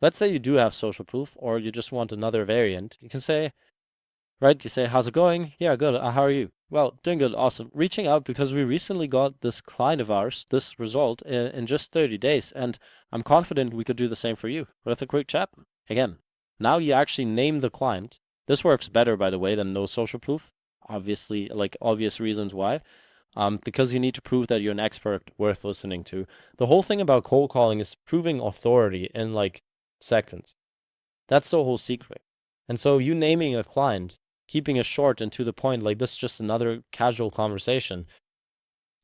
let's say you do have social proof or you just want another variant. You can say, right? You say, how's it going? Yeah, good. How are you? Well, doing good. Awesome. Reaching out because we recently got this client of ours, this result in just 30 days. And I'm confident we could do the same for you with a quick chat. Again, now you actually name the client. This works better, by the way, than no social proof. Obviously, like obvious reasons why. Because you need to prove that you're an expert worth listening to. The whole thing about cold calling is proving authority in like seconds. That's the whole secret. And so you naming a client, keeping it short and to the point, like this is just another casual conversation,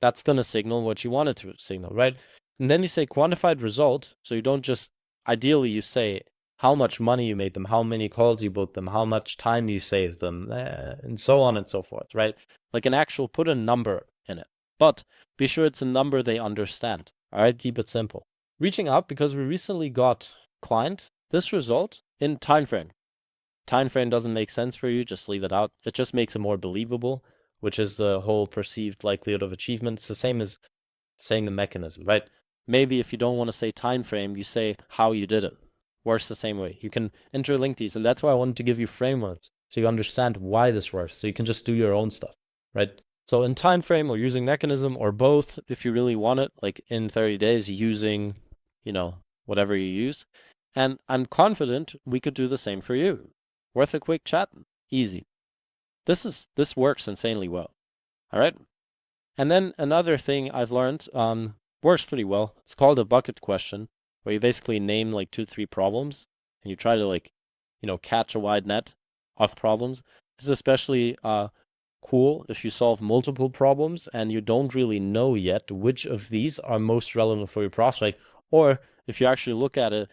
that's going to signal what you want it to signal, right? And then you say quantified result. So you don't just, ideally, you say how much money you made them, how many calls you booked them, how much time you saved them, and so on and so forth, right? Like an actual, put a number in it. But be sure it's a number they understand. All right, keep it simple. Reaching out because we recently got client this result in time frame. Time frame doesn't make sense for you, just leave it out. It just makes it more believable, which is the whole perceived likelihood of achievement. It's the same as saying the mechanism, right? Maybe if you don't want to say time frame, you say how you did it. Works the same way. You can interlink these, and that's why I wanted to give you frameworks so you understand why this works, so you can just do your own stuff, right? So in time frame or using mechanism or both, if you really want it, like in 30 days using, whatever you use. And I'm confident we could do the same for you. Worth a quick chat? Easy. This works insanely well. All right. And then another thing I've learned works pretty well. It's called a bucket question, where you basically name like 2, 3 problems, and you try to catch a wide net of problems. This is especially cool if you solve multiple problems and you don't really know yet which of these are most relevant for your prospect, or if you actually look at it,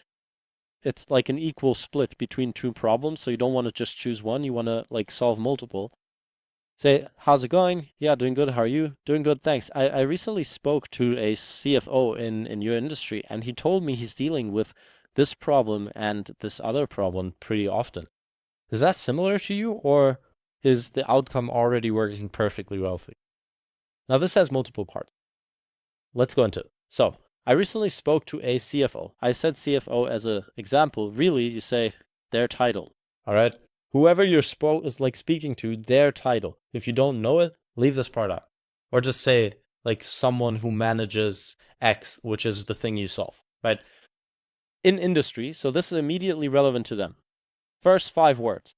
it's like an equal split between 2 problems. So you don't want to just choose one. You want to like solve multiple. Say, how's it going? Yeah, doing good. How are you? Doing good, thanks. I recently spoke to a CFO in your industry, and he told me he's dealing with this problem and this other problem pretty often. Is that similar to you, or is the outcome already working perfectly well for you? Now, this has multiple parts. Let's go into it. So, I recently spoke to a CFO. I said CFO as an example. Really, you say their title. All right. Whoever you're speaking to, their title. If you don't know it, leave this part out, or just say like someone who manages X, which is the thing you solve. Right. In industry, so this is immediately relevant to them. First 5 words.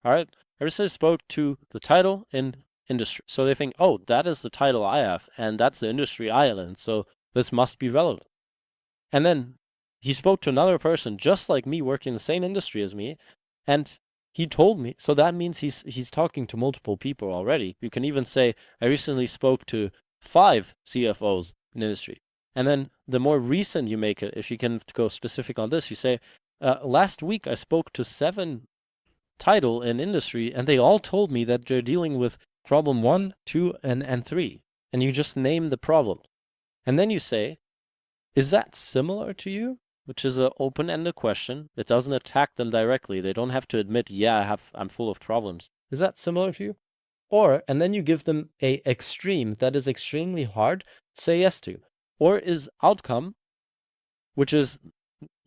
All right. I recently spoke to the title in industry. So they think, oh, that is the title I have, and that's the industry I am in. So this must be relevant. And then he spoke to another person just like me working in the same industry as me, and he told me, so that means he's talking to multiple people already. You can even say, I recently spoke to 5 CFOs in industry. And then the more recent you make it, if you can go specific on this, you say, last week I spoke to 7 title in industry, and they all told me that they're dealing with problem 1, 2, and 3. And you just name the problem. And then you say, is that similar to you? Which is an open-ended question. It doesn't attack them directly. They don't have to admit, yeah, I'm full of problems. Is that similar to you? Or, and then you give them a extreme that is extremely hard to say yes to. Or is outcome, which is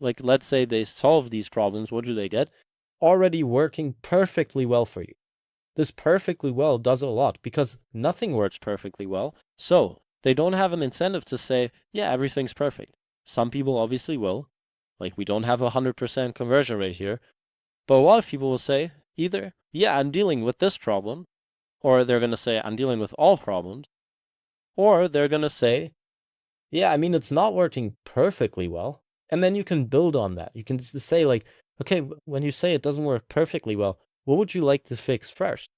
like, let's say they solve these problems, what do they get? Already working perfectly well for you. This perfectly well does a lot because nothing works perfectly well. So they don't have an incentive to say, yeah, everything's perfect. Some people obviously will. Like, we don't have 100% conversion rate here. But a lot of people will say either, yeah, I'm dealing with this problem, or they're going to say, I'm dealing with all problems, or they're going to say, yeah, I mean, it's not working perfectly well. And then you can build on that. You can say, like, okay, when you say it doesn't work perfectly well, what would you like to fix first?